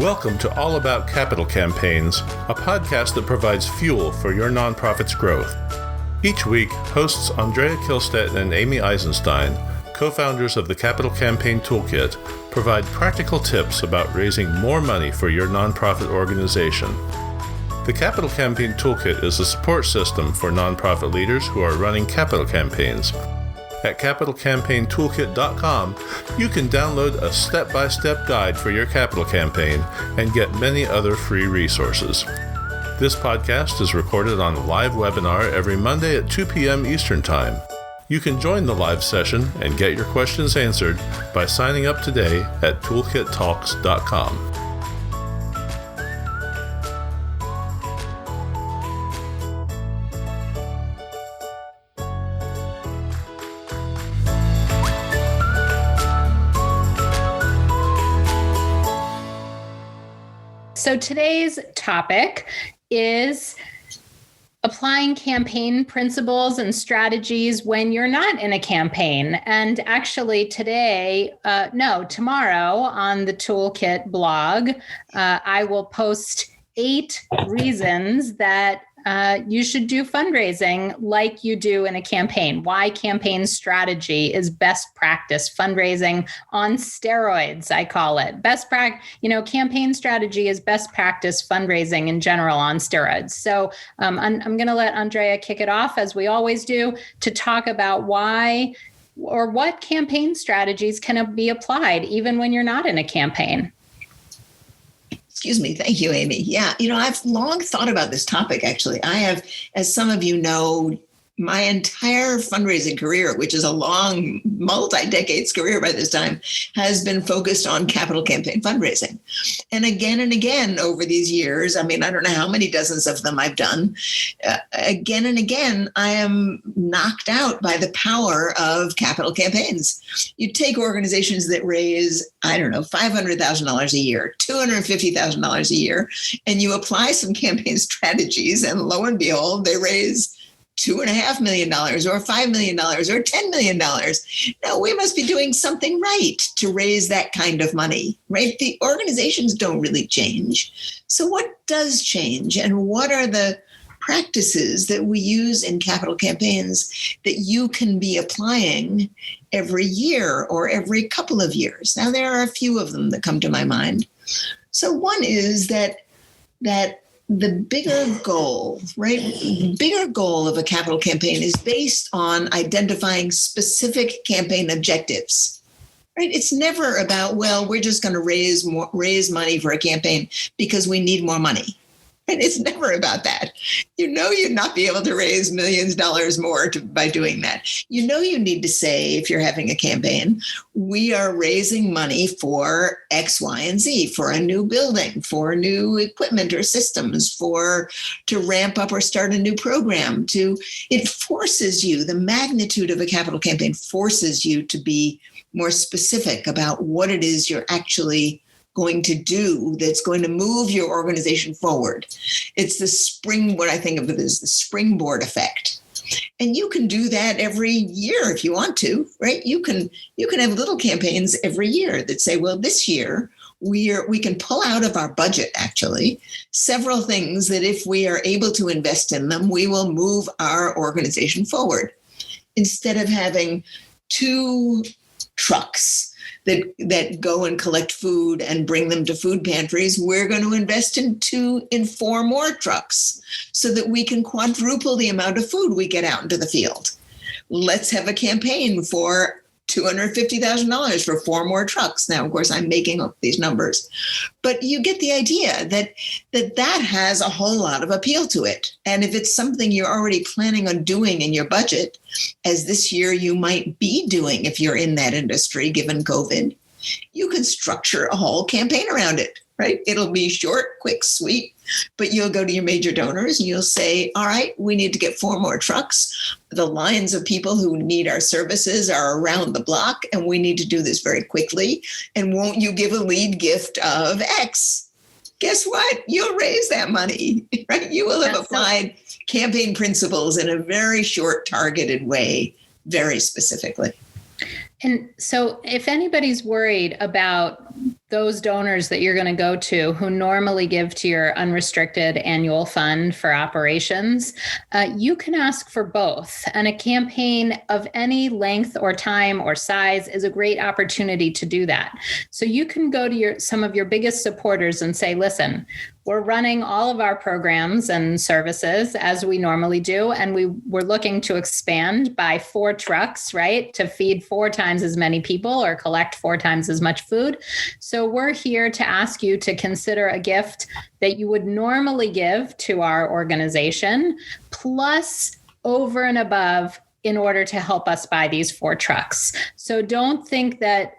Welcome to All About Capital Campaigns, a podcast that provides fuel for your nonprofit's growth. Each week, hosts Andrea Kilstedt and Amy Eisenstein, co-founders of the Capital Campaign Toolkit, provide practical tips about raising more money for your nonprofit organization. The Capital Campaign Toolkit is a support system for nonprofit leaders who are running capital campaigns. At capitalcampaigntoolkit.com, you can download a step-by-step guide for your capital campaign and get many other free resources. This podcast is recorded on a live webinar every Monday at 2 p.m. Eastern Time. You can join the live session and get your questions answered by signing up today at toolkittalks.com. So today's topic is applying campaign principles and strategies when you're not in a campaign. And actually tomorrow on the Toolkit blog, I will post 8 reasons that you should do fundraising like you do in a campaign. Why campaign strategy is best practice fundraising on steroids, I call it. Campaign strategy is best practice fundraising in general on steroids. So I'm going to let Andrea kick it off, as we always do, to talk about why or what campaign strategies can be applied even when you're not in a campaign. Excuse me. Thank you, Amy. Yeah. I've long thought about this topic, actually. I have, as some of you know, my entire fundraising career, which is a long, multi-decades career by this time, has been focused on capital campaign fundraising. And again over these years, I don't know how many dozens of them I've done, again and again, I am knocked out by the power of capital campaigns. You take organizations that raise, $500,000 a year, $250,000 a year, and you apply some campaign strategies, and lo and behold, they raise $2.5 million or $5 million or $10 million. Now, we must be doing something right to raise that kind of money, right? The organizations don't really change. So what does change, and what are the practices that we use in capital campaigns that you can be applying every year or every couple of years? Now, there are a few of them that come to my mind. So one is that the bigger goal of a capital campaign is based on identifying specific campaign objectives, right? It's never about, we're just going to raise money for a campaign because we need more money. And it's never about that. You'd not be able to raise millions of dollars more by doing that. You need to say, if you're having a campaign, we are raising money for X, Y, and Z, for a new building, for new equipment or systems, to ramp up or start a new program. It forces you, the magnitude of a capital campaign forces you to be more specific about what it is you're actually going to do that's going to move your organization forward. It's what I think of it as the springboard effect. And you can do that every year if you want to, right? You can have little campaigns every year that say, this year we can pull out of our budget, actually, several things that if we are able to invest in them, we will move our organization forward. Instead of having 2 trucks that go and collect food and bring them to food pantries, we're going to invest in 4 more trucks so that we can quadruple the amount of food we get out into the field. Let's have a campaign for $250,000 for 4 more trucks. Now, of course, I'm making up these numbers, but you get the idea that has a whole lot of appeal to it. And if it's something you're already planning on doing in your budget, as this year you might be doing if you're in that industry, given COVID, you can structure a whole campaign around it, right? It'll be short, quick, sweet, but you'll go to your major donors and you'll say, all right, we need to get 4 more trucks. The lines of people who need our services are around the block, and we need to do this very quickly. And won't you give a lead gift of X? Guess what? You'll raise that money, right? You will have applied campaign principles in a very short, targeted way, very specifically. And so if anybody's worried about those donors that you're going to go to who normally give to your unrestricted annual fund for operations, you can ask for both. And a campaign of any length or time or size is a great opportunity to do that. So you can go to some of your biggest supporters and say, listen, we're running all of our programs and services as we normally do, and we're looking to expand by 4 trucks, right, to feed 4 times as many people or collect 4 times as much food. So we're here to ask you to consider a gift that you would normally give to our organization, plus over and above, in order to help us buy these 4 trucks. So don't think that,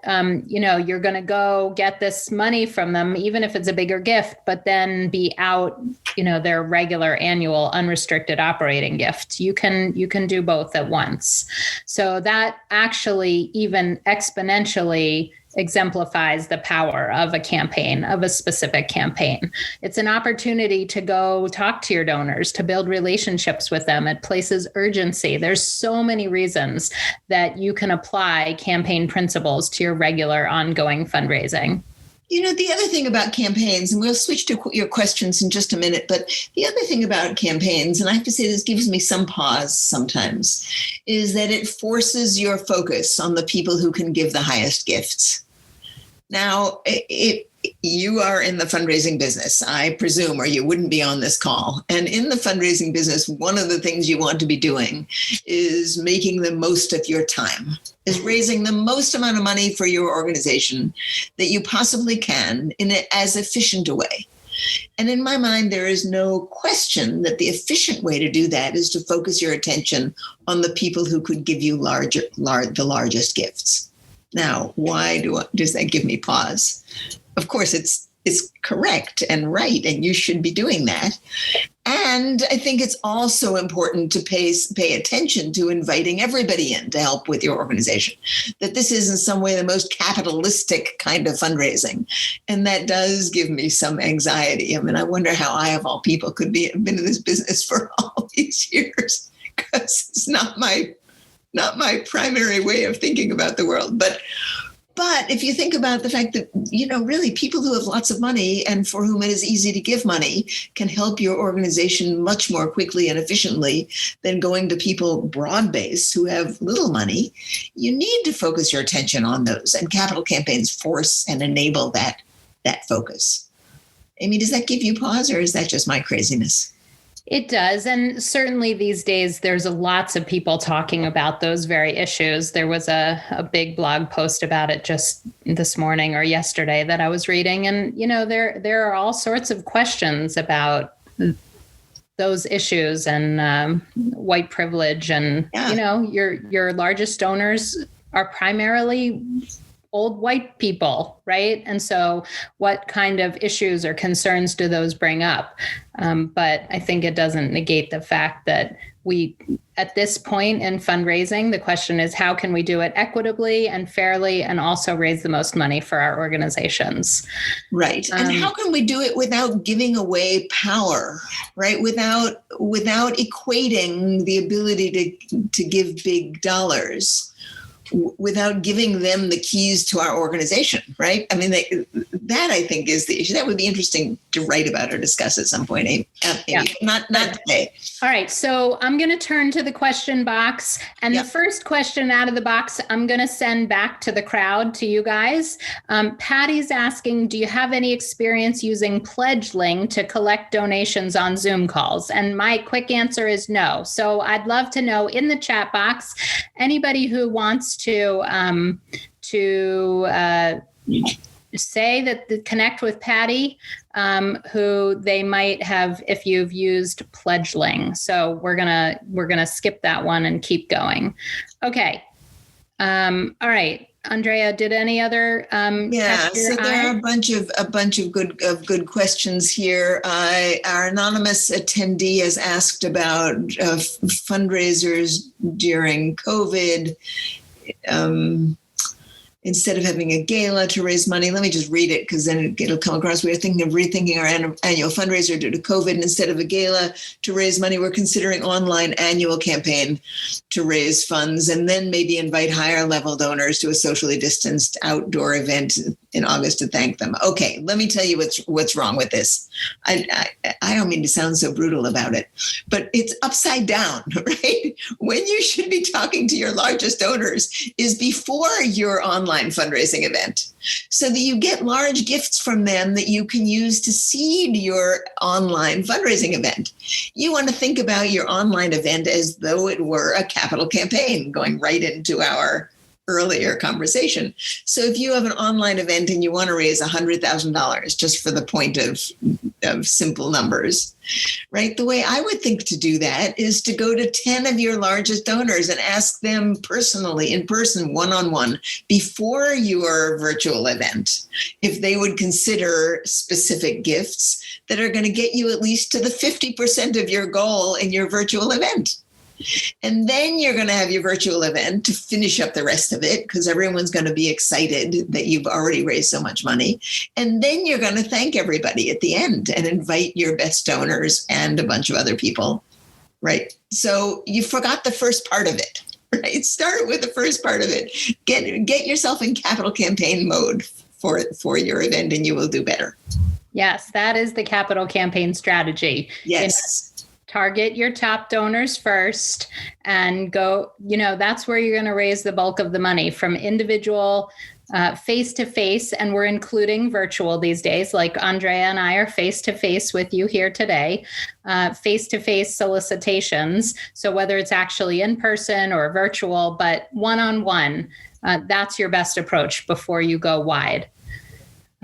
you're going to go get this money from them, even if it's a bigger gift, but then be out, their regular annual unrestricted operating gift. You can do both at once. So that actually even exponentially exemplifies the power of a campaign, of a specific campaign. It's an opportunity to go talk to your donors, to build relationships with them. It places urgency. There's so many reasons that you can apply campaign principles to your regular ongoing fundraising. The other thing about campaigns, and we'll switch to your questions in just a minute, but the other thing about campaigns, and I have to say this gives me some pause sometimes, is that it forces your focus on the people who can give the highest gifts. Now, you are in the fundraising business, I presume, or you wouldn't be on this call. And in the fundraising business, one of the things you want to be doing is making the most of your time, is raising the most amount of money for your organization that you possibly can in as efficient a way. And in my mind, there is no question that the efficient way to do that is to focus your attention on the people who could give you the largest gifts. Now, why does that give me pause? Of course, it's correct and right, and you should be doing that. And I think it's also important to pay attention to inviting everybody in to help with your organization, that this is in some way the most capitalistic kind of fundraising. And that does give me some anxiety. I mean, I wonder how I, of all people, could have been in this business for all these years, because it's not my primary way of thinking about the world. But if you think about the fact that, really people who have lots of money and for whom it is easy to give money can help your organization much more quickly and efficiently than going to people broad-based who have little money, you need to focus your attention on those. And capital campaigns force and enable that focus. Amy, does that give you pause, or is that just my craziness? It does. And certainly these days, there's lots of people talking about those very issues. There was a big blog post about it just this morning or yesterday that I was reading. And, there are all sorts of questions about those issues and white privilege. And, your largest donors are primarily old white people, right? And so what kind of issues or concerns do those bring up? But I think it doesn't negate the fact that at this point in fundraising, the question is, how can we do it equitably and fairly and also raise the most money for our organizations? Right. And how can we do it without giving away power, right? Without equating the ability to give big dollars, without giving them the keys to our organization, right? I mean, that I think is the issue. That would be interesting to write about or discuss at some point, Amy. Yeah. Not today. All right, so I'm going to turn to the question box. And the first question out of the box, I'm going to send back to the crowd, to you guys. Patty's asking, do you have any experience using Pledgeling to collect donations on Zoom calls? And my quick answer is no. So I'd love to know in the chat box, anybody who wants to say that connect with Patty, who they might have if you've used Pledgeling. So we're gonna skip that one and keep going. Okay. All right. Andrea, did any other? So there are a bunch of good questions here. Our anonymous attendee has asked about instead of having a gala to raise money, let me just read it because then it'll come across. We are thinking of rethinking our annual fundraiser due to COVID. And instead of a gala to raise money, we're considering online annual campaign to raise funds, and then maybe invite higher level donors to a socially distanced outdoor event in August to thank them. Okay, let me tell you what's wrong with this. I don't mean to sound so brutal about it, but it's upside down, right? When you should be talking to your largest donors is before your online fundraising event, so that you get large gifts from them that you can use to seed your online fundraising event. You want to think about your online event as though it were a capital campaign, going right into our earlier conversation. So if you have an online event and you want to raise $100,000 just for the point of simple numbers, right? The way I would think to do that is to go to 10 of your largest donors and ask them personally, in person, one-on-one, before your virtual event, if they would consider specific gifts that are going to get you at least to the 50% of your goal in your virtual event. And then you're going to have your virtual event to finish up the rest of it, because everyone's going to be excited that you've already raised so much money. And then you're going to thank everybody at the end and invite your best donors and a bunch of other people, right? So you forgot the first part of it, right? Start with the first part of it. Get yourself in capital campaign mode for your event, and you will do better. Yes, that is the capital campaign strategy. Yes. Target your top donors first and go, that's where you're going to raise the bulk of the money, from individual face-to-face. And we're including virtual these days, like Andrea and I are face-to-face with you here today, face-to-face solicitations. So whether it's actually in person or virtual, but one-on-one, that's your best approach before you go wide.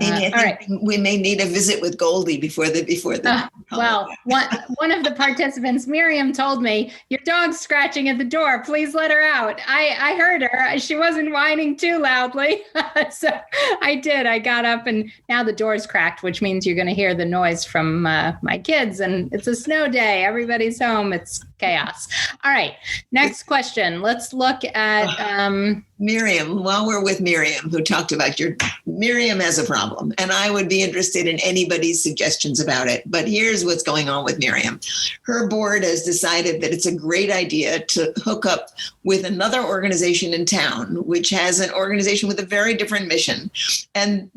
Amy, I think we may need a visit with Goldie before the. Well, one of the participants, Miriam, told me, your dog's scratching at the door. Please let her out. I heard her. She wasn't whining too loudly. So I did. I got up, and now the door's cracked, which means you're going to hear the noise from my kids. And it's a snow day. Everybody's home. It's chaos. All right. Next question. Let's look at Miriam. While we're with Miriam, who talked about Miriam has a problem, and I would be interested in anybody's suggestions about it. But here's what's going on with Miriam. Her board has decided that it's a great idea to hook up with another organization in town, which has an organization with a very different mission, and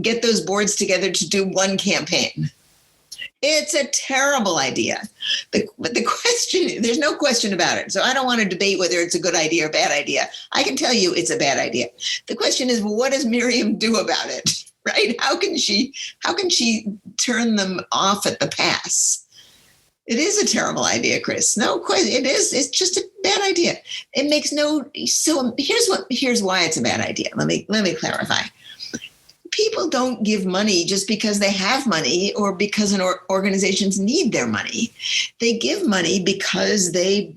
get those boards together to do one campaign. It's a terrible idea. But the question, there's no question about it. So I don't want to debate whether it's a good idea or bad idea. I can tell you it's a bad idea. The question is, well, what does Miriam do about it? Right? How can she turn them off at the pass? It is a terrible idea, Chris. No question. It is. It's just a bad idea. It makes no. So here's why it's a bad idea. Let me clarify. People don't give money just because they have money or because organizations need their money. They give money because they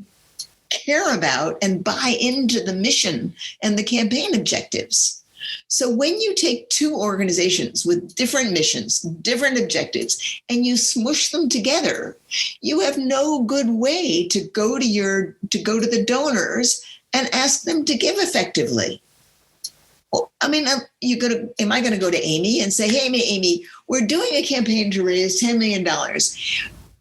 care about and buy into the mission and the campaign objectives. So when you take two organizations with different missions, different objectives, and you smush them together, you have no good way to go to the donors and ask them to give effectively. I mean, am I going to go to Amy and say, hey, Amy, we're doing a campaign to raise $10 million.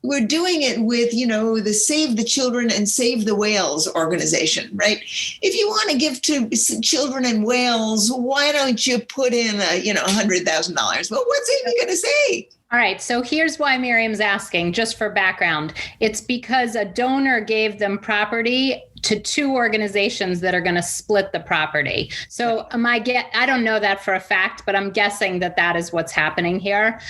We're doing it with, the Save the Children and Save the Whales organization, right? If you want to give to children in Wales, why don't you put in $100,000? Well, what's Amy going to say? All right. So here's why Miriam's asking, just for background. It's because a donor gave them property to two organizations that are going to split the property. So I don't know that for a fact, but I'm guessing that is what's happening here.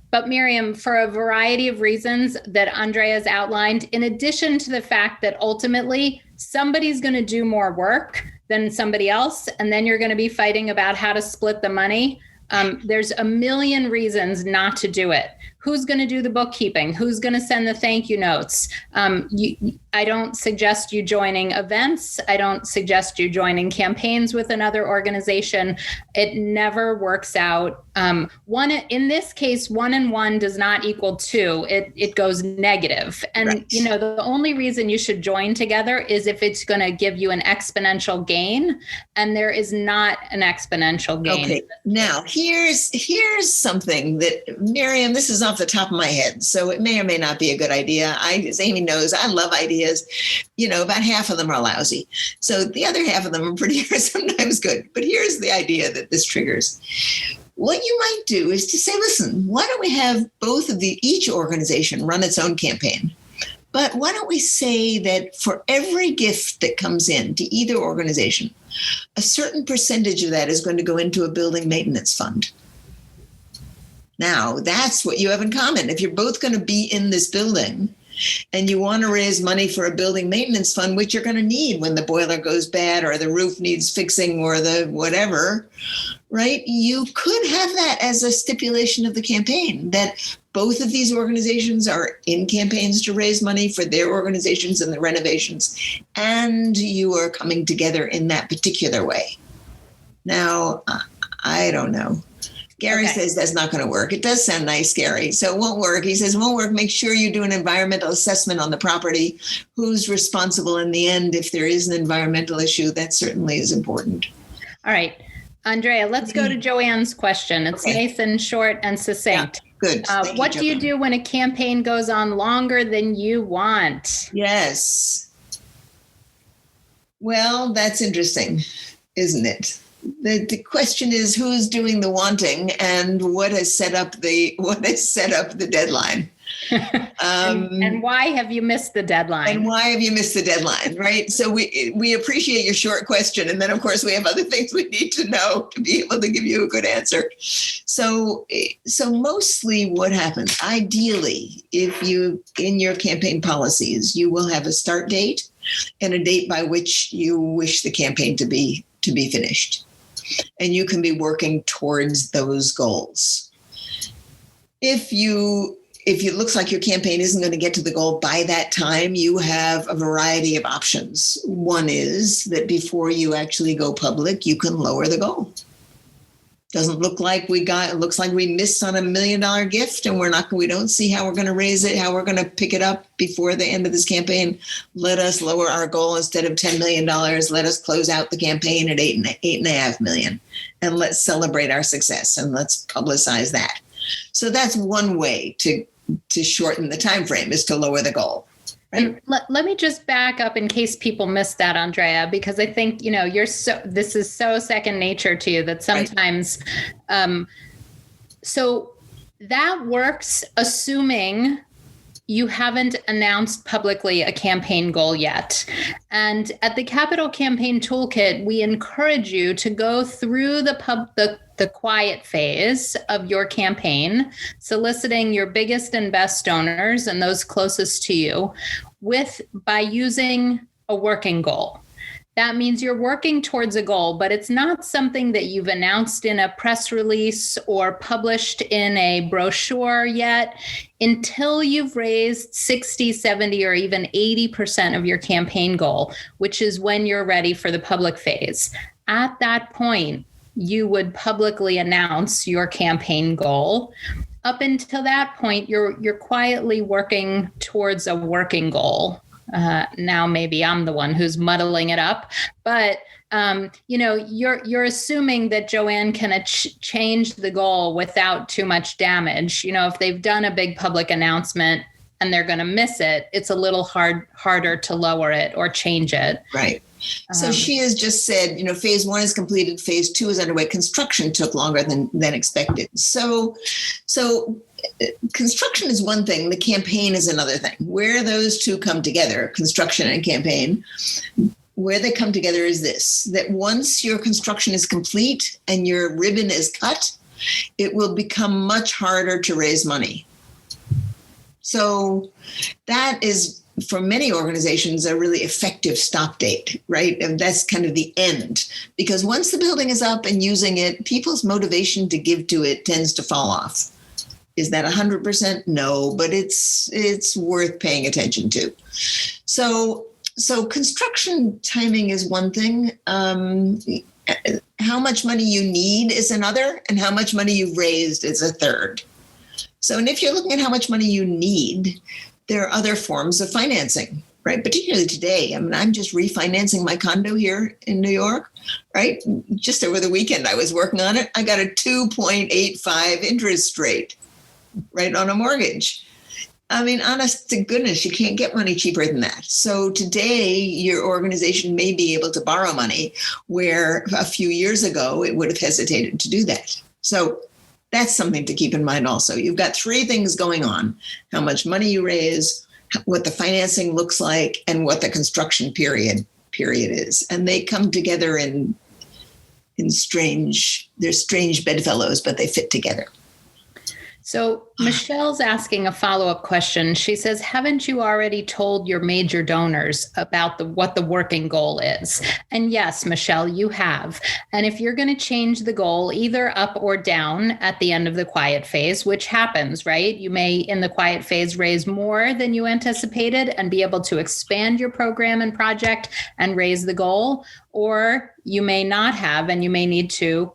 But Miriam, for a variety of reasons that Andrea's outlined, in addition to the fact that ultimately somebody's going to do more work than somebody else, and then you're going to be fighting about how to split the money. There's a million reasons not to do it. who's going to do the bookkeeping, who's going to send the thank you notes. I don't suggest you joining events. I don't suggest you joining campaigns with another organization. It never works out. In this case, 1 and 1 does not equal 2. It goes negative. And Right. the only reason you should join together is if it's going to give you an exponential gain, and there is not an exponential gain. Okay. Now here's something that, Miriam, this is off the top of my head, so it may or may not be a good idea. As Amy knows, I love ideas. About half of them are lousy. So the other half of them are sometimes good. But here's the idea that this triggers. What you might do is to say, listen, why don't we have each organization run its own campaign? But why don't we say that for every gift that comes in to either organization, a certain percentage of that is going to go into a building maintenance fund? Now, that's what you have in common. If you're both going to be in this building and you want to raise money for a building maintenance fund, which you're going to need when the boiler goes bad or the roof needs fixing or the whatever, right? You could have that as a stipulation of the campaign, that both of these organizations are in campaigns to raise money for their organizations and the renovations, and you are coming together in that particular way. Now, I don't know. Gary says that's not going to work. It does sound nice, Gary. So it won't work. He says it won't work. Make sure you do an environmental assessment on the property. Who's responsible in the end if there is an environmental issue? That certainly is important. All right. Andrea, let's go to Joanne's question. It's nice and short and succinct. Yeah, good. What do you do when a campaign goes on longer than you want? Yes. Well, that's interesting, isn't it? The question is who's doing the wanting and what has set up the deadline. And why have you missed the deadline? Right? So we appreciate your short question. And then, of course, we have other things we need to know to be able to give you a good answer. So mostly what happens, ideally, if you, in your campaign policies, you will have a start date and a date by which you wish the campaign to be finished. And you can be working towards those goals. If it looks like your campaign isn't going to get to the goal by that time, you have a variety of options. One is that before you actually go public, you can lower the goal. Doesn't look like it looks like we missed on $1 million gift and we don't see how we're going to raise it, how we're going to pick it up before the end of this campaign. Let us lower our goal. Instead of $10 million. Let us close out the campaign at $8.5 million, and let's celebrate our success and let's publicize that. So that's one way to shorten the time frame, is to lower the goal. Right? Let me just back up in case people missed that, Andrea, because I think, this is so second nature to you that sometimes, so that works assuming you haven't announced publicly a campaign goal yet. And at the Capital Campaign Toolkit, we encourage you to go through the quiet phase of your campaign, soliciting your biggest and best donors and those closest to you by using a working goal. That means you're working towards a goal, but it's not something that you've announced in a press release or published in a brochure yet until you've raised 60, 70, or even 80% of your campaign goal, which is when you're ready for the public phase. At that point, you would publicly announce your campaign goal. Up until that point, you're quietly working towards a working goal. Now maybe I'm the one who's muddling it up, but you're assuming that Joanne can change the goal without too much damage. If they've done a big public announcement and they're going to miss it, it's a little harder to lower it or change it. Right. So she has just said, phase 1 is completed, phase 2 is underway. Construction took longer than expected. So construction is one thing, the campaign is another thing. Where those two come together, construction and campaign, where they come together is this, that once your construction is complete and your ribbon is cut, it will become much harder to raise money. So that is, for many organizations, a really effective stop date, right? And that's kind of the end. Because once the building is up and using it, people's motivation to give to it tends to fall off. Is that 100%? No, but it's worth paying attention to. So construction timing is one thing. How much money you need is another, and how much money you've raised is a third. So, and if you're looking at how much money you need, there are other forms of financing, right? Particularly today. I mean, I'm just refinancing my condo here in New York, right? Just over the weekend, I was working on it. I got a 2.85 interest rate, right, on a mortgage. I mean, honest to goodness, you can't get money cheaper than that. So today, your organization may be able to borrow money where a few years ago it would have hesitated to do that. So that's something to keep in mind also. You've got three things going on: how much money you raise, what the financing looks like, and what the construction period is. And they come together in strange bedfellows, but they fit together. So Michelle's asking a follow-up question. She says, haven't you already told your major donors about what the working goal is? And yes, Michelle, you have. And if you're going to change the goal either up or down at the end of the quiet phase, which happens, right? You may in the quiet phase raise more than you anticipated and be able to expand your program and project and raise the goal, or you may not have, and you may need to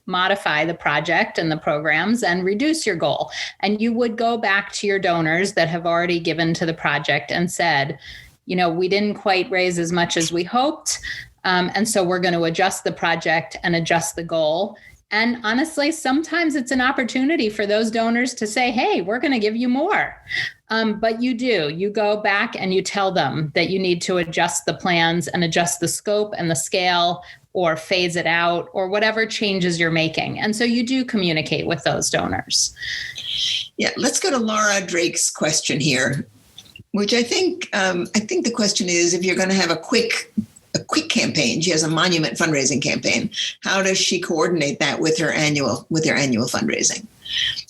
modify the project and the programs and reduce your goal. And you would go back to your donors that have already given to the project and said, we didn't quite raise as much as we hoped. And so we're going to adjust the project and adjust the goal. And honestly, sometimes it's an opportunity for those donors to say, hey, we're going to give you more. But you go back and you tell them that you need to adjust the plans and adjust the scope and the scale, or phase it out, or whatever changes you're making. And so you do communicate with those donors. Yeah, let's go to Laura Drake's question here, which I think the question is, if you're going to have a quick campaign, she has a monument fundraising campaign, how does she coordinate that with her annual fundraising?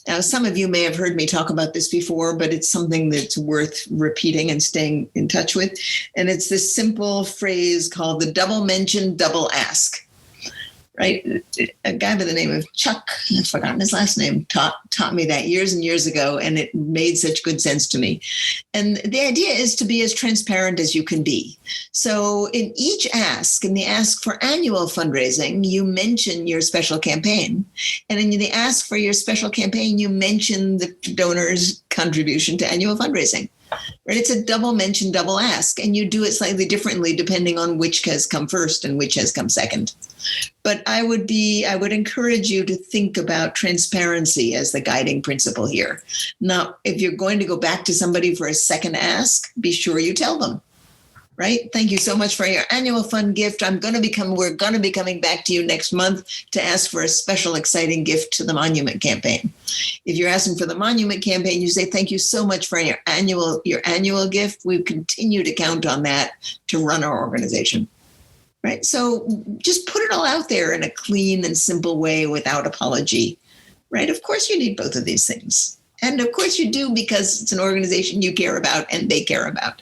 Now, some of you may have heard me talk about this before, but it's something that's worth repeating and staying in touch with. And it's this simple phrase called the double mention, double ask, right? A guy by the name of Chuck, I've forgotten his last name, taught me that years and years ago, and it made such good sense to me. And the idea is to be as transparent as you can be. So in each ask, in the ask for annual fundraising, you mention your special campaign. And in the ask for your special campaign, you mention the donor's contribution to annual fundraising. Right? It's a double mention, double ask, and you do it slightly differently depending on which has come first and which has come second. But I would encourage you to think about transparency as the guiding principle here. Now, if you're going to go back to somebody for a second ask, be sure you tell them. Right? Thank you so much for your annual fund gift. We're going to be coming back to you next month to ask for a special exciting gift to the monument campaign. If you're asking for the monument campaign, you say, thank you so much for your annual gift. We continue to count on that to run our organization. Right? So just put it all out there in a clean and simple way without apology. Right? Of course you need both of these things. And of course you do, because it's an organization you care about and they care about.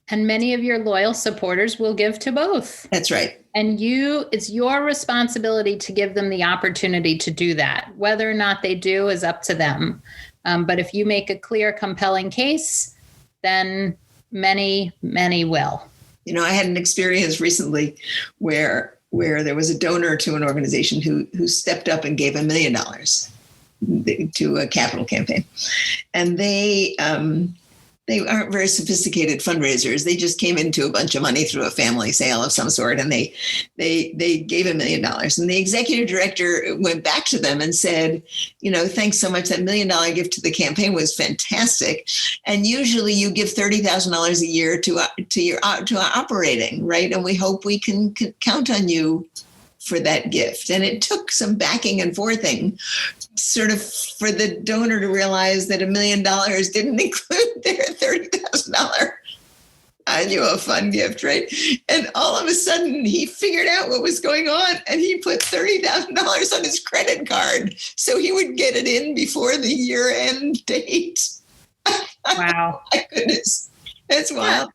And many of your loyal supporters will give to both. That's right. And it's your responsibility to give them the opportunity to do that. Whether or not they do is up to them. But if you make a clear, compelling case, then many, many will. I had an experience recently where there was a donor to an organization who stepped up and gave $1 million to a capital campaign. And they aren't very sophisticated fundraisers. They just came into a bunch of money through a family sale of some sort, and they gave $1 million. And the executive director went back to them and said, thanks so much. That $1 million gift to the campaign was fantastic. And usually you give $30,000 a year to our operating, right? And we hope we can count on you for that gift. And it took some backing and forthing sort of for the donor to realize that $1 million didn't include their $30,000 annual fund gift, right? And all of a sudden he figured out what was going on, and he put $30,000 on his credit card so he would get it in before the year-end date. Wow. My goodness. That's wild.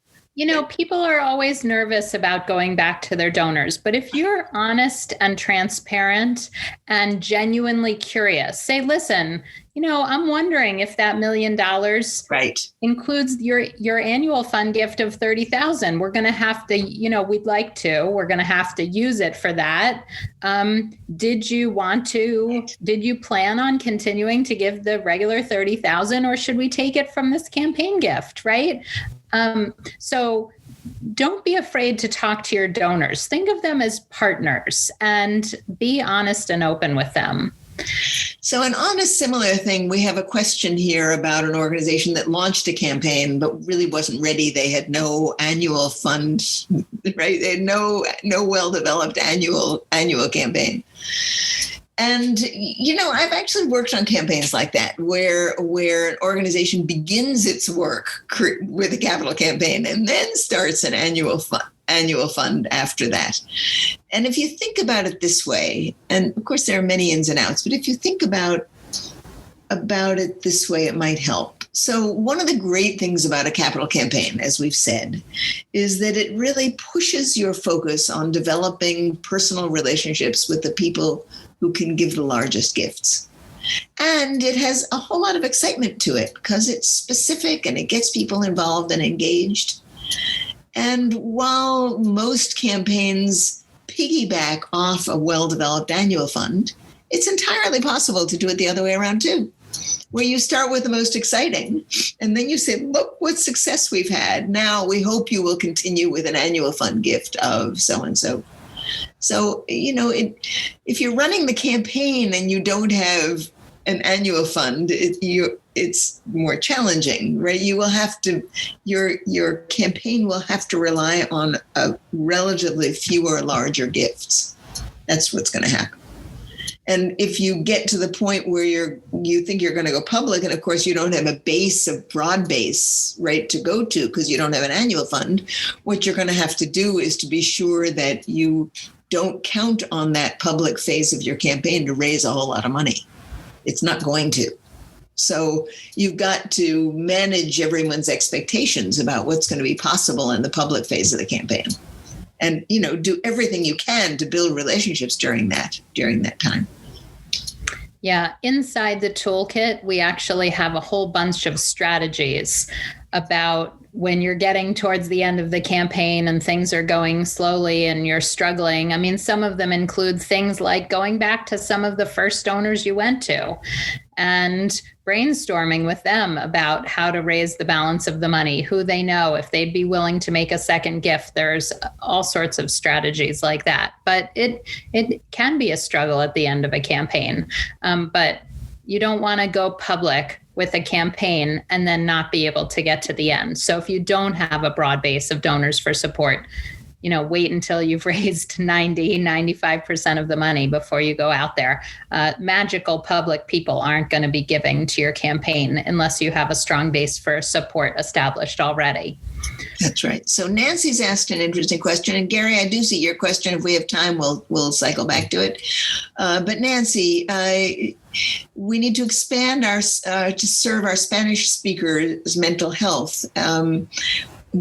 People are always nervous about going back to their donors, but if you're honest and transparent and genuinely curious, say, listen, I'm wondering if that $1 million includes your annual fund gift of 30,000. We're going to have to, we're going to have to use it for that. Did you plan on continuing to give the regular 30,000, or should we take it from this campaign gift? Right. So don't be afraid to talk to your donors. Think of them as partners and be honest and open with them. So, and on a similar thing, we have a question here about an organization that launched a campaign but really wasn't ready. They had no annual fund, right? They had no well-developed annual campaign. And, I've actually worked on campaigns like that, where an organization begins its work with a capital campaign and then starts an annual fund after that. And if you think about it this way, and of course there are many ins and outs, but if you think about it this way, it might help. So one of the great things about a capital campaign, as we've said, is that it really pushes your focus on developing personal relationships with the people who can give the largest gifts. And it has a whole lot of excitement to it because it's specific and it gets people involved and engaged. And while most campaigns piggyback off a well-developed annual fund, it's entirely possible to do it the other way around too, where you start with the most exciting and then you say, look what success we've had. Now we hope you will continue with an annual fund gift of so-and-so. So, if you're running the campaign and you don't have an annual fund, it's more challenging, right? You will have to, your campaign will have to rely on a relatively fewer larger gifts. That's what's going to happen. And if you get to the point where you think you're going to go public, and of course you don't have a broad base, right, to go to because you don't have an annual fund, what you're going to have to do is to be sure that you don't count on that public phase of your campaign to raise a whole lot of money. It's not going to. So you've got to manage everyone's expectations about what's going to be possible in the public phase of the campaign. And, do everything you can to build relationships during that time. Yeah. Inside the toolkit, we actually have a whole bunch of strategies about when you're getting towards the end of the campaign and things are going slowly and you're struggling. I mean, some of them include things like going back to some of the first donors you went to and brainstorming with them about how to raise the balance of the money, who they know, if they'd be willing to make a second gift. There's all sorts of strategies like that. But it can be a struggle at the end of a campaign. But you don't want to go public with a campaign and then not be able to get to the end. So if you don't have a broad base of donors for support, wait until you've raised 95% of the money before you go out there. Magical public people aren't going to be giving to your campaign unless you have a strong base for support established already. That's right. So Nancy's asked an interesting question, and Gary, I do see your question. If we have time, we'll cycle back to it. But Nancy, we need to expand to serve our Spanish speakers' mental health.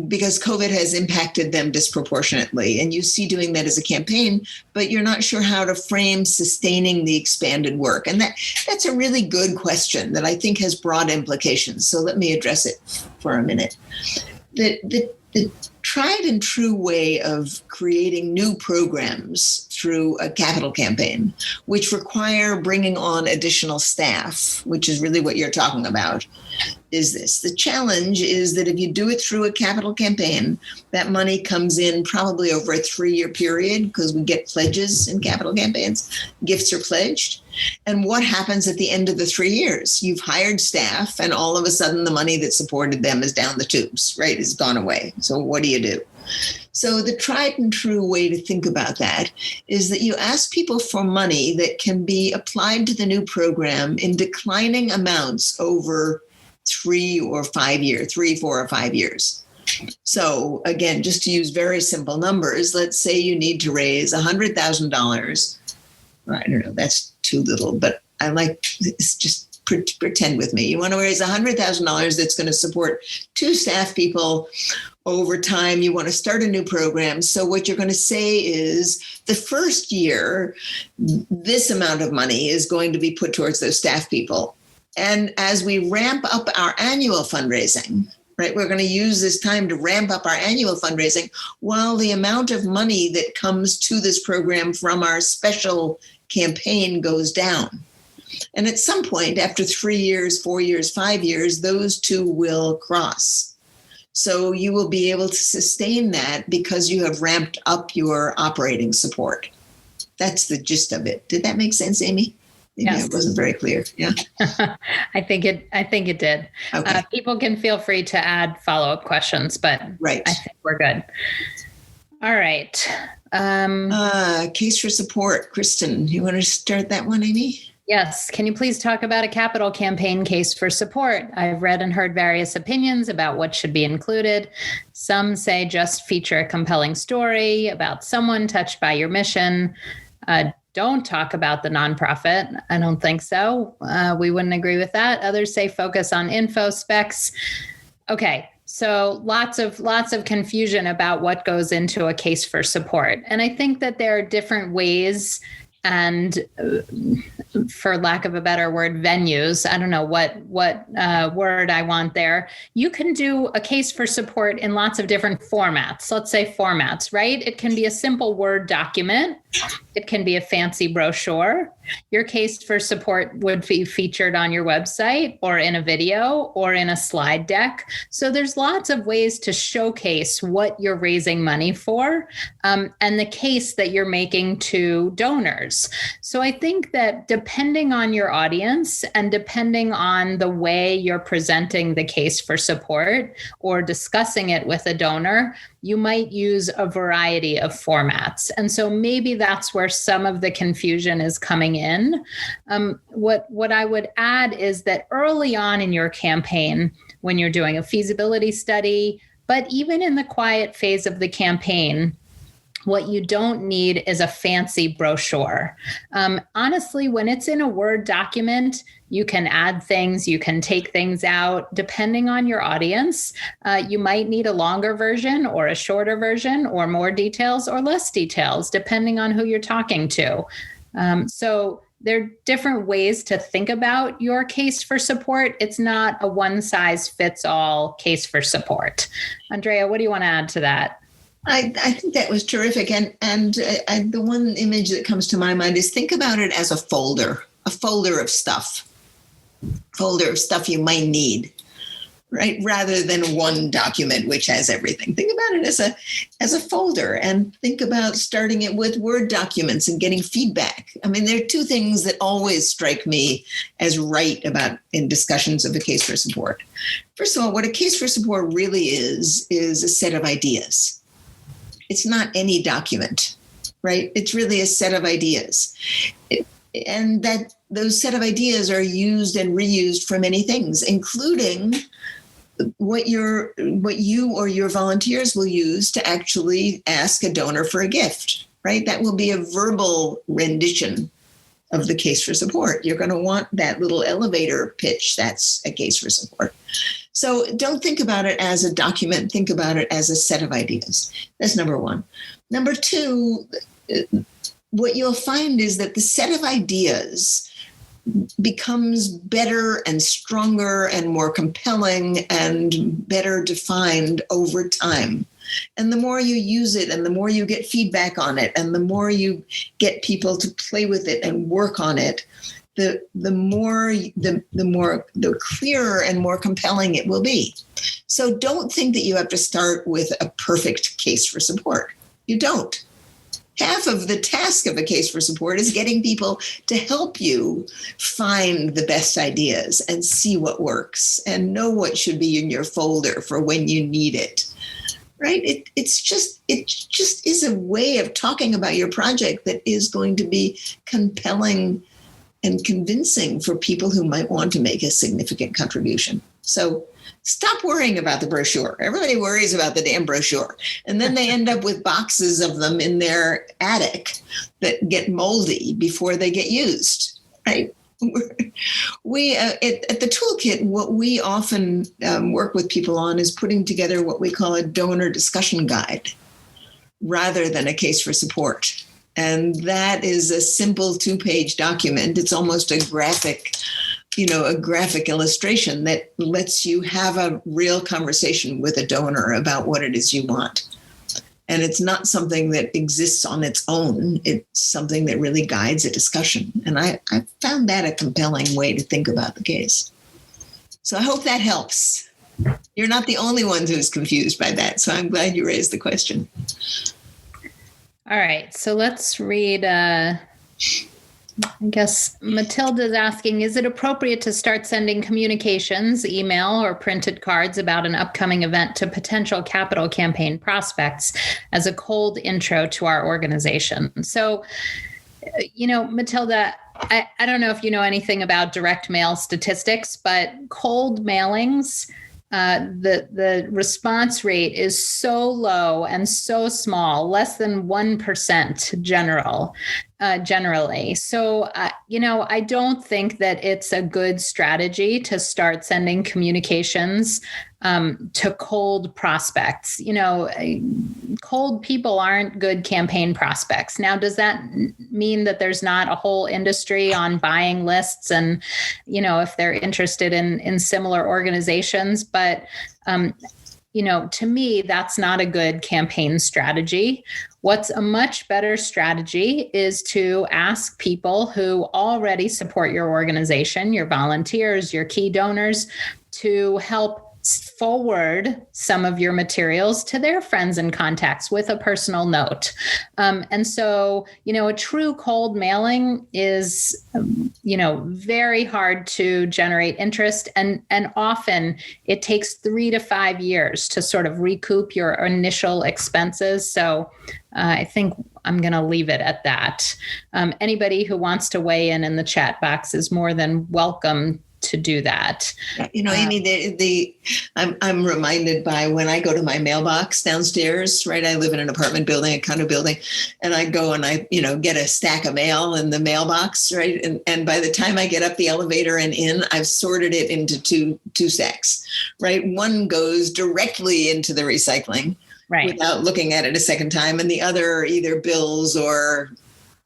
Because COVID has impacted them disproportionately. And you see doing that as a campaign, but you're not sure how to frame sustaining the expanded work. And that's a really good question that I think has broad implications. So let me address it for a minute. The tried and true way of creating new programs through a capital campaign, which require bringing on additional staff, which is really what you're talking about, is this. The challenge is that if you do it through a capital campaign, that money comes in probably over a 3-year period because we get pledges in capital campaigns. Gifts are pledged. And what happens at the end of the 3 years? You've hired staff and all of a sudden the money that supported them is down the tubes, right? It's gone away. So what do you do? So the tried and true way to think about that is that you ask people for money that can be applied to the new program in declining amounts over 3, 4, or 5 years. So again, just to use very simple numbers, let's say you need to raise $100,000. I don't know, that's too little, but I like this, just pretend with me. You want to raise $100,000 that's going to support 2 staff people over time, you want to start a new program. So what you're going to say is the first year, this amount of money is going to be put towards those staff people. And as we ramp up our annual fundraising, right, we're going to use this time to ramp up our annual fundraising while the amount of money that comes to this program from our special campaign goes down. And at some point, after 3 years, 4 years, 5 years, those two will cross. So you will be able to sustain that because you have ramped up your operating support. That's the gist of it. Did that make sense, Amy? Maybe Yes. I wasn't very clear. Yeah. I think it did. Okay. People can feel free to add follow-up questions, but Right. I think we're good. All right. Case for support. Kristen, you want to start that one, Amy? Yes. Can you please talk about a capital campaign case for support? I've read and heard various opinions about what should be included. Some say just feature a compelling story about someone touched by your mission. Don't talk about the nonprofit. I don't think so. We wouldn't agree with that. Others say focus on info specs. Okay. So lots of confusion about what goes into a case for support. And I think that there are different ways and for lack of a better word, venues. I don't know what word I want there. You can do a case for support in lots of different formats. Let's say formats, right? It can be a simple Word document. It can be a fancy brochure. Your case for support would be featured on your website or in a video or in a slide deck. So there's lots of ways to showcase what you're raising money for and the case that you're making to donors. So I think that depending on your audience and depending on the way you're presenting the case for support or discussing it with a donor, you might use a variety of formats. And so maybe that's where some of the confusion is coming in. What I would add is that early on in your campaign, when you're doing a feasibility study, but even in the quiet phase of the campaign, what you don't need is a fancy brochure. Honestly, when it's in a Word document, you can add things, you can take things out. Depending on your audience, you might need a longer version or a shorter version or more details or less details, depending on who you're talking to. So there are different ways to think about your case for support. It's not a one-size-fits-all case for support. Andrea, what do you want to add to that? I think that was terrific. And the one image that comes to my mind is think about it as a folder of stuff you might need, right? Rather than one document, which has everything. Think about it as a folder and think about starting it with Word documents and getting feedback. I mean, there are two things that always strike me as right about in discussions of a case for support. First of all, what a case for support really is a set of ideas. It's not any document, right? It's really a set of ideas. And that those set of ideas are used and reused for many things, including what you or your volunteers will use to actually ask a donor for a gift, right? That will be a verbal rendition of the case for support. You're going to want that little elevator pitch. That's a case for support. So don't think about it as a document. Think about it as a set of ideas. That's number one. Number two, what you'll find is that the set of ideas becomes better and stronger and more compelling and better defined over time. And the more you use it and the more you get feedback on it and the more you get people to play with it and work on it, the clearer and more compelling it will be. So don't think that you have to start with a perfect case for support. You don't. Half of the task of a case for support is getting people to help you find the best ideas and see what works and know what should be in your folder for when you need it. Right? It just is a way of talking about your project that is going to be compelling and convincing for people who might want to make a significant contribution. So stop worrying about the brochure. Everybody worries about the damn brochure. And then they end up with boxes of them in their attic that get moldy before they get used. Right? We at the toolkit, what we often work with people on is putting together what we call a donor discussion guide rather than a case for support. And that is a simple 2-page document. It's almost a graphic illustration that lets you have a real conversation with a donor about what it is you want. And it's not something that exists on its own. It's something that really guides a discussion. And I found that a compelling way to think about the case. So I hope that helps. You're not the only one who's confused by that. So I'm glad you raised the question. All right. So let's read, I guess Matilda's asking, is it appropriate to start sending communications, email or printed cards about an upcoming event to potential capital campaign prospects as a cold intro to our organization? So, Matilda, I don't know if you know anything about direct mail statistics, but cold mailings, the response rate is so low and so small, less than 1% generally. So, I don't think that it's a good strategy to start sending communications to cold prospects. Cold people aren't good campaign prospects. Now, does that mean that there's not a whole industry on buying lists and, if they're interested in similar organizations? But, to me, that's not a good campaign strategy. What's a much better strategy is to ask people who already support your organization, your volunteers, your key donors, to help forward some of your materials to their friends and contacts with a personal note. And so, a true cold mailing is, very hard to generate interest. And often it takes 3 to 5 years to sort of recoup your initial expenses. So I think I'm going to leave it at that. Anybody who wants to weigh in the chat box is more than welcome to do that. Amy, I'm reminded by when I go to my mailbox downstairs, right? I live in an apartment building, a condo building, and I go and I, get a stack of mail in the mailbox, right? And by the time I get up the elevator and in, I've sorted it into two stacks, right? One goes directly into the recycling, right, without looking at it a second time, and the other either bills or,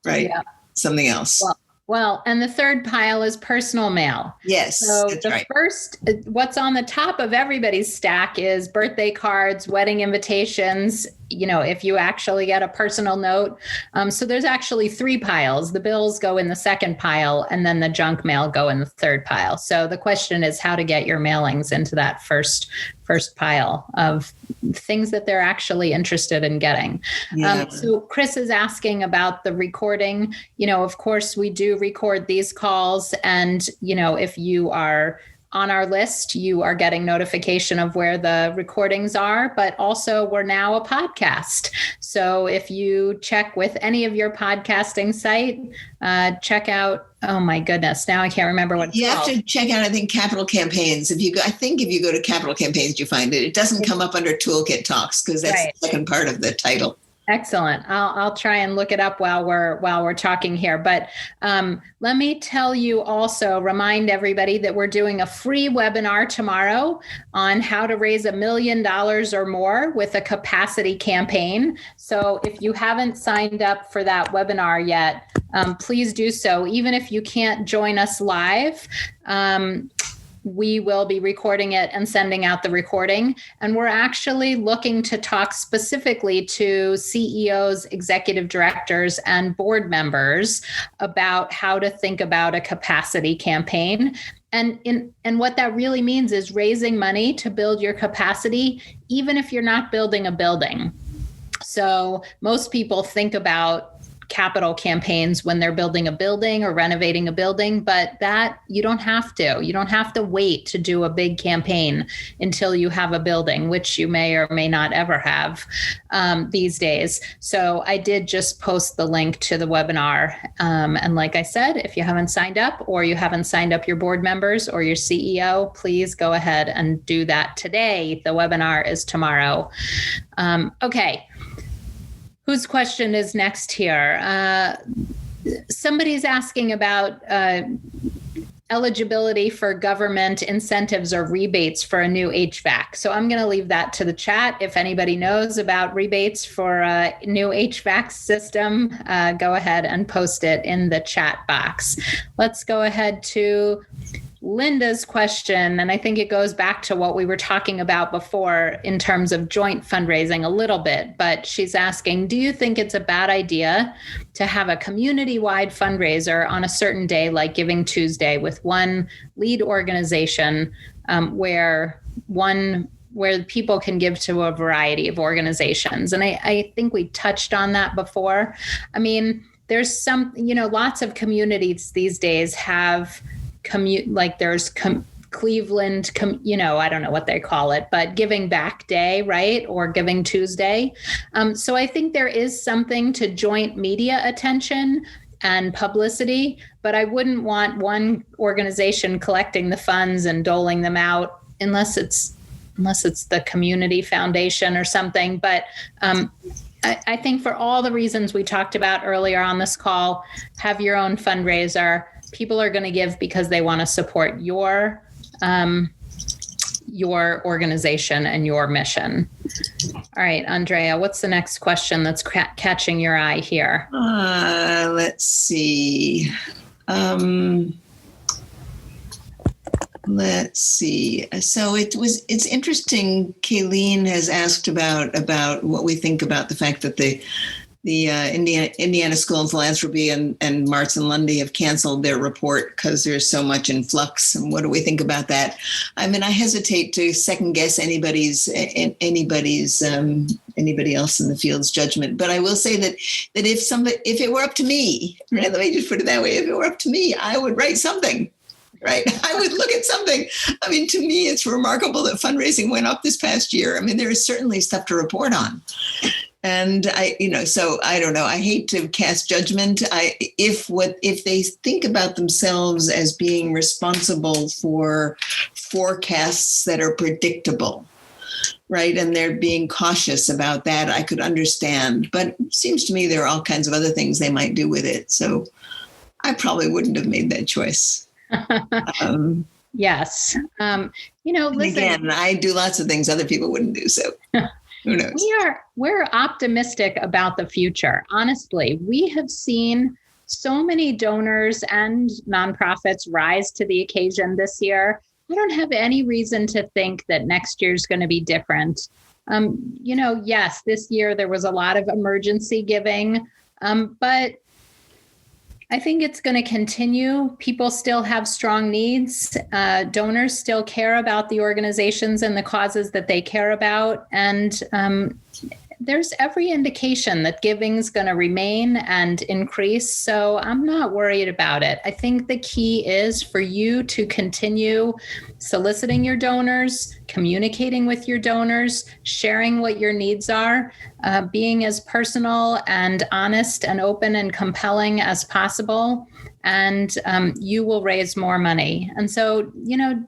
right, something else. Well, and the third pile is personal mail. Yes. So first, what's on the top of everybody's stack is birthday cards, wedding invitations, if you actually get a personal note. So there's actually 3 piles. The bills go in the second pile, and then the junk mail go in the third pile. So the question is how to get your mailings into that first pile of things that they're actually interested in getting. Yeah. So Chris is asking about the recording. Of course, we do record these calls. And, if you are on our list, you are getting notification of where the recordings are, but also we're now a podcast. So if you check with any of your podcasting site, check out, oh my goodness, now I can't remember what it's called. You have to check out, I think, Capital Campaigns. If you go to Capital Campaigns, you find it. It doesn't come up under Toolkit Talks because that's the second part of the title. Excellent. I'll try and look it up while we're talking here. But let me tell you also, remind everybody that we're doing a free webinar tomorrow on how to raise $1 million or more with a capacity campaign. So if you haven't signed up for that webinar yet, please do so. Even if you can't join us live, we will be recording it and sending out the recording. And we're actually looking to talk specifically to CEOs, executive directors, and board members about how to think about a capacity campaign. And what that really means is raising money to build your capacity, even if you're not building a building. So most people think about capital campaigns when they're building a building or renovating a building, but that you don't have to wait to do a big campaign until you have a building, which you may or may not ever have these days. So I did just post the link to the webinar. And like I said, if you haven't signed up or you haven't signed up your board members or your CEO, please go ahead and do that today. The webinar is tomorrow. Okay. Whose question is next here? Somebody's asking about eligibility for government incentives or rebates for a new HVAC. So I'm going to leave that to the chat. If anybody knows about rebates for a new HVAC system, go ahead and post it in the chat box. Let's go ahead to Linda's question, and I think it goes back to what we were talking about before in terms of joint fundraising a little bit, but she's asking, do you think it's a bad idea to have a community-wide fundraiser on a certain day like Giving Tuesday with one lead organization where people can give to a variety of organizations? And I think we touched on that before. I mean, there's lots of communities these days have there's Cleveland, I don't know what they call it, but Giving Back Day, right? Or Giving Tuesday. So I think there is something to joint media attention and publicity, but I wouldn't want one organization collecting the funds and doling them out unless it's the community foundation or something. But I think for all the reasons we talked about earlier on this call, have your own fundraiser. People are going to give because they want to support your organization and your mission. All right, Andrea, what's the next question that's catching your eye here? Let's see. Let's see. So it's interesting. Kayleen has asked about what we think about the fact that the Indiana School of Philanthropy and Martz and Lundy have canceled their report because there's so much in flux. And what do we think about that? I mean, I hesitate to second guess anybody else in the field's judgment. But I will say that if it were up to me, right, let me just put it that way. If it were up to me, I would write something. Right. I would look at something. I mean, to me, it's remarkable that fundraising went up this past year. I mean, there is certainly stuff to report on. And so I don't know. I hate to cast judgment. If they think about themselves as being responsible for forecasts that are predictable, right, and they're being cautious about that, I could understand. But it seems to me there are all kinds of other things they might do with it. So I probably wouldn't have made that choice. Yes. Listen, again, I do lots of things other people wouldn't do. So who knows? We're optimistic about the future. Honestly, we have seen so many donors and nonprofits rise to the occasion this year. I don't have any reason to think that next year's going to be different. Yes, this year there was a lot of emergency giving, but I think it's going to continue. People still have strong needs. Donors still care about the organizations and the causes that they care about. And there's every indication that giving is going to remain and increase. So I'm not worried about it. I think the key is for you to continue soliciting your donors, communicating with your donors, sharing what your needs are, being as personal and honest and open and compelling as possible. And you will raise more money. And so,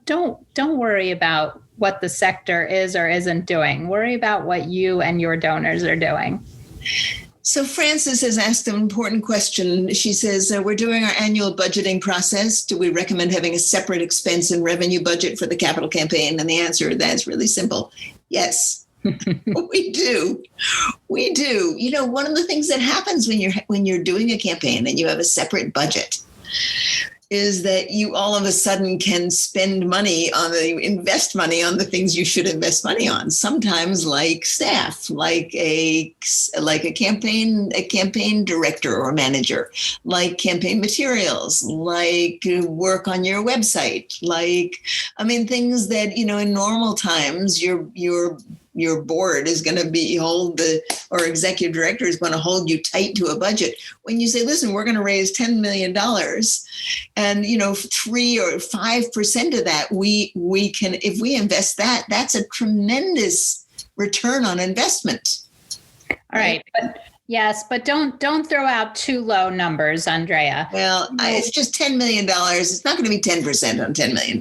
don't worry about what the sector is or isn't doing. Worry about what you and your donors are doing. So Frances has asked an important question. She says, we're doing our annual budgeting process. Do we recommend having a separate expense and revenue budget for the capital campaign? And the answer to that's really simple. Yes, we do. We do. One of the things that happens when you're doing a campaign and you have a separate budget is that you all of a sudden can invest money on the things you should invest money on. Sometimes like staff, like a campaign director or manager, like campaign materials, like work on your website, things that, in normal times your board is going to or executive director is going to hold you tight to a budget. When you say, listen, we're going to raise $10 million and, 3 or 5% of that, we can, if we invest that's a tremendous return on investment. All right. But don't throw out too low numbers, Andrea. Well, it's just $10 million. It's not going to be 10% on $10 million.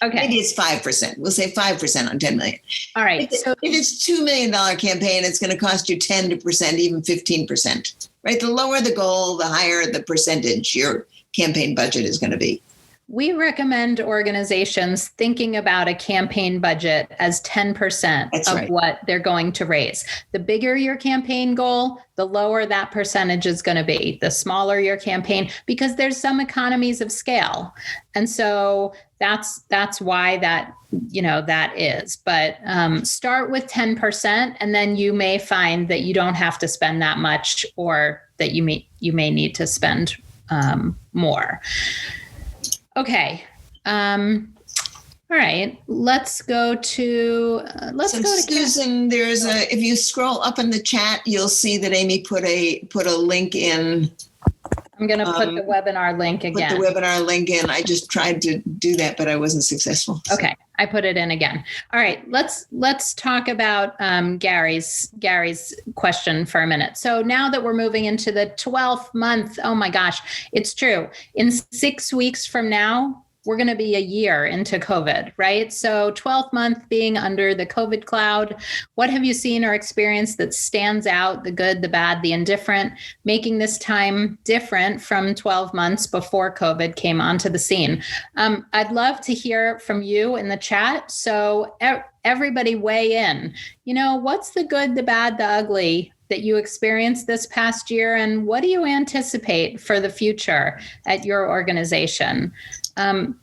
Okay. Maybe it's 5%. We'll say 5% on $10 million. All right. If it's $2 million campaign, it's going to cost you 10%, even 15%, right? The lower the goal, the higher the percentage your campaign budget is going to be. we recommend organizations thinking about a campaign budget as 10% of what they're going to raise. The bigger your campaign goal, the lower that percentage is going to be. The smaller your campaign, because there's some economies of scale. And so that's why that is. But start with 10%, and then you may find that you don't have to spend that much, or that you may need to spend more. Okay. All right. Let's go to Susan. There's if you scroll up in the chat, you'll see that Amy put a link in. I'm going to put the webinar link again. Put the webinar link in. I just tried to do that, but I wasn't successful. So. Okay. I put it in again. All right. Let's talk about Gary's question for a minute. So now that we're moving into the 12th month, oh my gosh, it's true. In 6 weeks from now, we're going to be a year into COVID, right? So 12th month being under the COVID cloud, what have you seen or experienced that stands out, the good, the bad, the indifferent, making this time different from 12 months before COVID came onto the scene? I'd love to hear from you in the chat. So everybody weigh in. What's the good, the bad, the ugly that you experienced this past year? And what do you anticipate for the future at your organization? I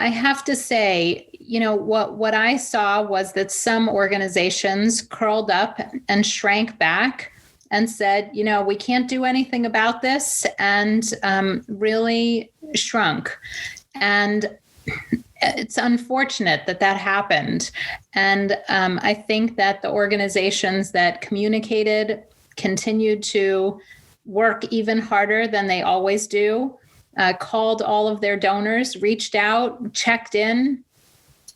have to say, what I saw was that some organizations curled up and shrank back and said, we can't do anything about this, and really shrunk. And it's unfortunate that happened. And I think that the organizations that communicated continued to work even harder than they always do. Called all of their donors, reached out, checked in,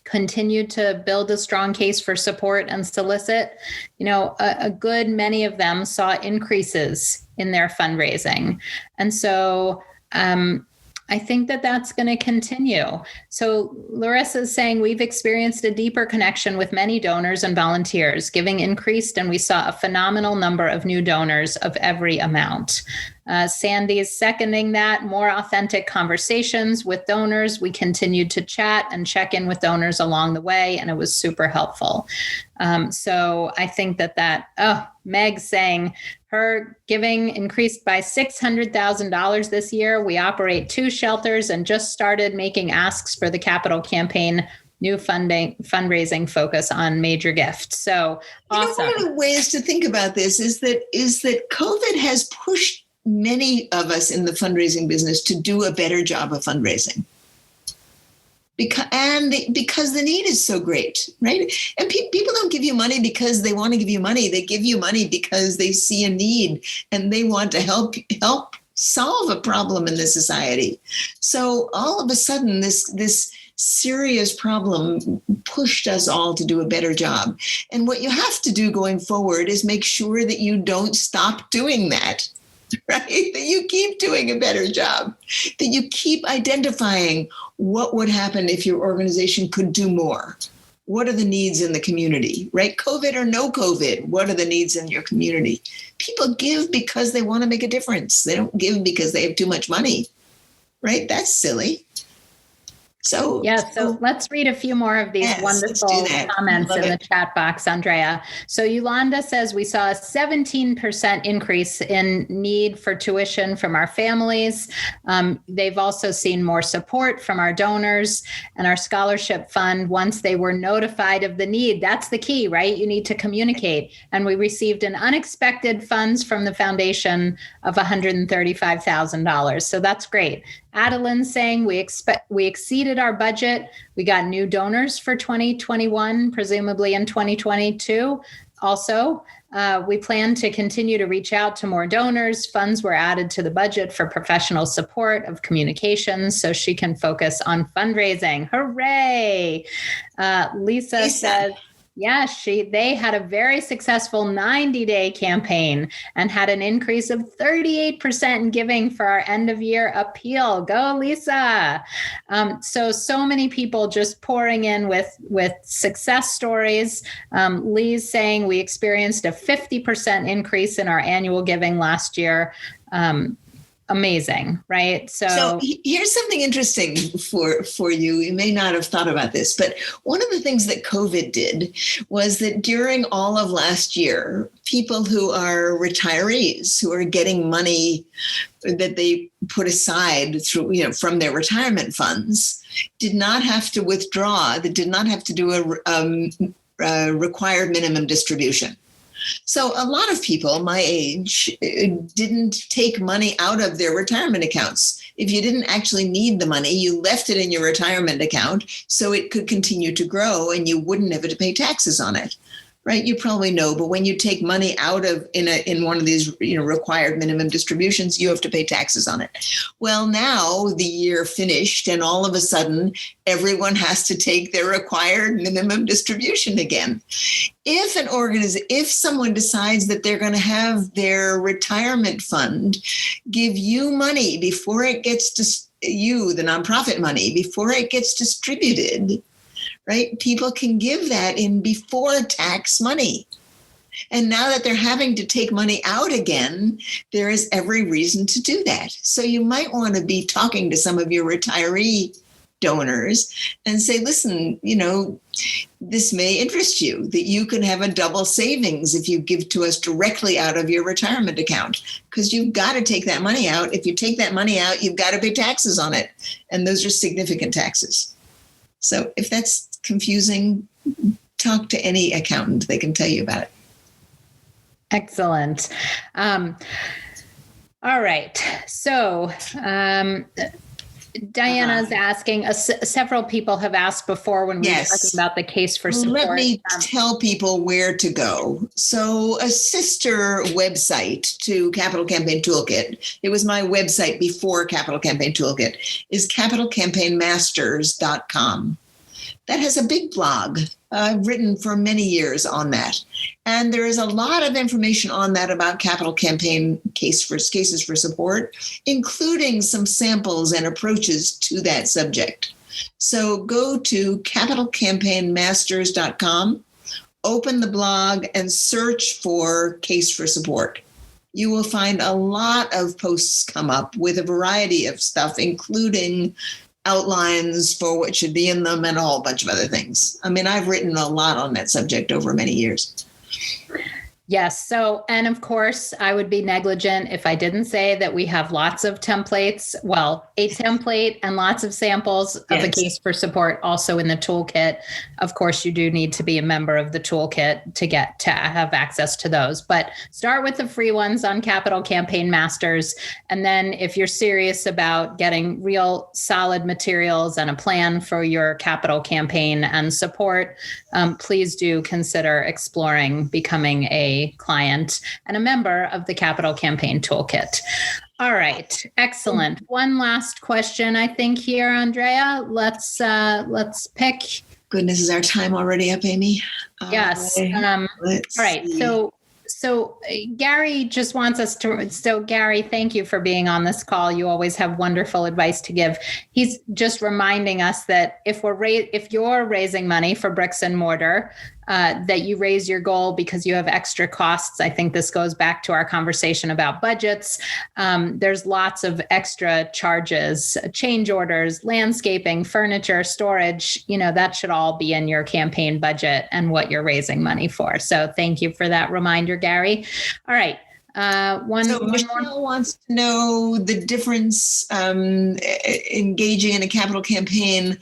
continued to build a strong case for support and solicit. A good many of them saw increases in their fundraising. And so I think that's going to continue. So Larissa is saying we've experienced a deeper connection with many donors and volunteers. Giving increased, and we saw a phenomenal number of new donors of every amount. Sandy is seconding that. More authentic conversations with donors. We continued to chat and check in with donors along the way, and it was super helpful. So I think Meg's saying her giving increased by $600,000 this year. We operate 2 shelters and just started making asks for the capital campaign. New fundraising focus on major gifts. So awesome. One of the ways to think about this is that COVID has pushed many of us in the fundraising business to do a better job of fundraising. Because the need is so great, right? And people don't give you money because they want to give you money. They give you money because they see a need and they want to help solve a problem in the society. So all of a sudden, this serious problem pushed us all to do a better job. And what you have to do going forward is make sure that you don't stop doing that. Right? That you keep doing a better job, that you keep identifying what would happen if your organization could do more. What are the needs in the community, right? COVID or no COVID, what are the needs in your community? People give because they want to make a difference. They don't give because they have too much money, right? That's silly. So let's read a few more of these wonderful comments in the chat box, Andrea. So Yolanda says we saw a 17% increase in need for tuition from our families. They've also seen more support from our donors and our scholarship fund once they were notified of the need. That's the key, right? You need to communicate. And we received an unexpected funds from the foundation of $135,000. So that's great. Adeline saying we exceeded our budget. We got new donors for 2021, presumably in 2022. Also, we plan to continue to reach out to more donors. Funds were added to the budget for professional support of communications so she can focus on fundraising. Hooray! Lisa says, yes, they had a very successful 90-day campaign and had an increase of 38% in giving for our end-of-year appeal. Go, Lisa. So many people just pouring in with success stories. Lee's saying we experienced a 50% increase in our annual giving last year. amazing, right? So here's something interesting for you. You may not have thought about this, but one of the things that COVID did was that during all of last year, people who are retirees, who are getting money that they put aside through, from their retirement funds, did not have to withdraw. They did not have to do a required minimum distribution. So a lot of people my age didn't take money out of their retirement accounts. If you didn't actually need the money, you left it in your retirement account so it could continue to grow and you wouldn't have to pay taxes on it. Right? You probably know, but when you take money out of in one of these required minimum distributions, you have to pay taxes on it. Well, now the year finished, and all of a sudden, everyone has to take their required minimum distribution again. If someone decides that they're going to have their retirement fund give you money before it gets to you, the nonprofit money, before it gets distributed, right? People can give that in before tax money. And now that they're having to take money out again, there is every reason to do that. So you might want to be talking to some of your retiree donors and say, listen, this may interest you, that you can have a double savings if you give to us directly out of your retirement account, because you've got to take that money out. If you take that money out, you've got to pay taxes on it. And those are significant taxes. So if that's confusing, talk to any accountant. They can tell you about it. Excellent. All right. So Diana's asking, several people have asked before when we were talking about the case for support. Let me tell people where to go. So a sister website to Capital Campaign Toolkit, it was my website before Capital Campaign Toolkit, is capitalcampaignmasters.com. That has a big blog. I've written for many years on that. And there is a lot of information on that about capital campaign cases for support, including some samples and approaches to that subject. So go to capitalcampaignmasters.com, open the blog, and search for case for support. You will find a lot of posts come up with a variety of stuff, including outlines for what should be in them and a whole bunch of other things. I mean, I've written a lot on that subject over many years. Yes. So, and of course, I would be negligent if I didn't say that we have lots of templates. Well, a template and lots of samples of a case for support also in the toolkit. Of course, you do need to be a member of the toolkit to have access to those. But start with the free ones on Capital Campaign Masters. And then if you're serious about getting real solid materials and a plan for your capital campaign and support, please do consider exploring becoming a client and a member of the Capital Campaign Toolkit. All right, excellent. One last question, I think here, Andrea. Let's pick. Goodness, is our time already up, Amy? Yes. All right. See. So Gary just wants us to. So Gary, thank you for being on this call. You always have wonderful advice to give. He's just reminding us that if you're raising money for bricks and mortar, that you raise your goal because you have extra costs. I think this goes back to our conversation about budgets. There's lots of extra charges, change orders, landscaping, furniture, storage. That should all be in your campaign budget and what you're raising money for. So thank you for that reminder, Gary. All right. Michelle wants to know the difference engaging in a capital campaign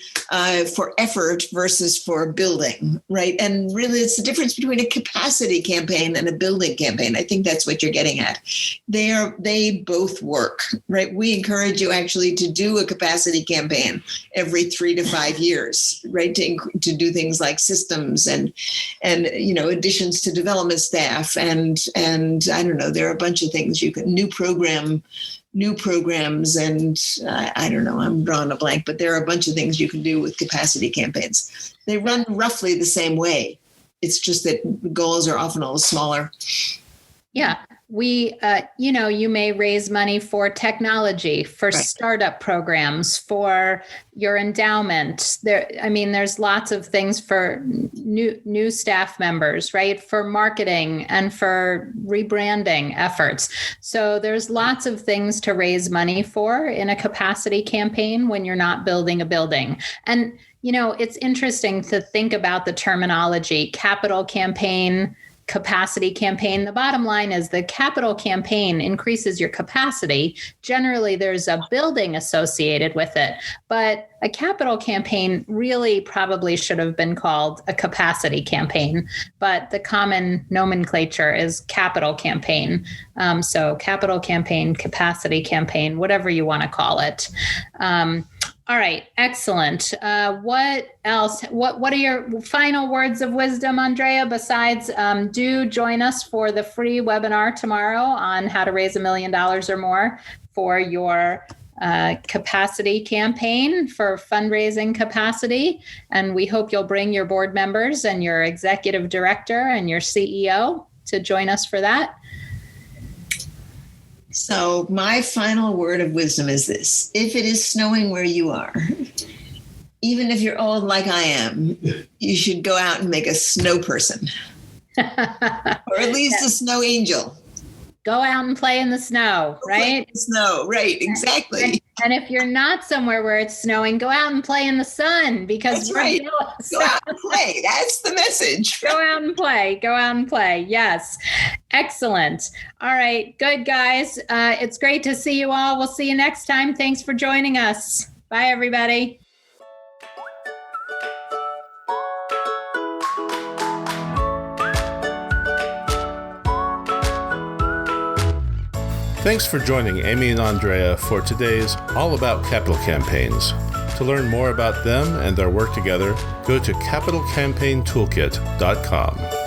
for effort versus for building, right? And really, it's the difference between a capacity campaign and a building campaign. I think that's what you're getting at. They both work, right? We encourage you actually to do a capacity campaign every 3 to 5 years, right? To do things like systems and additions to development staff and I don't know. There are a bunch of things you can new programs, and I don't know, I'm drawing a blank, but there are a bunch of things you can do with capacity campaigns. They run roughly the same way. It's just that the goals are often a little smaller. Yeah. you may raise money for technology, for startup programs, for your endowment. There's lots of things for new staff members, right? For marketing and for rebranding efforts. So there's lots of things to raise money for in a capacity campaign when you're not building a building. And, it's interesting to think about the terminology, capital campaign, capacity campaign. The bottom line is the capital campaign increases your capacity. Generally, there's a building associated with it, but a capital campaign really probably should have been called a capacity campaign, but the common nomenclature is capital campaign. So capital campaign, capacity campaign, whatever you want to call it. All right, excellent. What else? What are your final words of wisdom, Andrea, besides do join us for the free webinar tomorrow on how to raise $1 million or more for your capacity campaign, for fundraising capacity. And we hope you'll bring your board members and your executive director and your CEO to join us for that. So my final word of wisdom is this: if it is snowing where you are, even if you're old like I am, you should go out and make a snow person, or at least a snow angel. Go out and play in the snow, right? Snow, right, exactly. And if you're not somewhere where it's snowing, go out and play in the sun, because that's right. Go out and play. That's the message. Go out and play. Go out and play. Yes. Excellent. All right. Good, guys. It's great to see you all. We'll see you next time. Thanks for joining us. Bye, everybody. Thanks for joining Amy and Andrea for today's All About Capital Campaigns. To learn more about them and their work together, go to capitalcampaigntoolkit.com.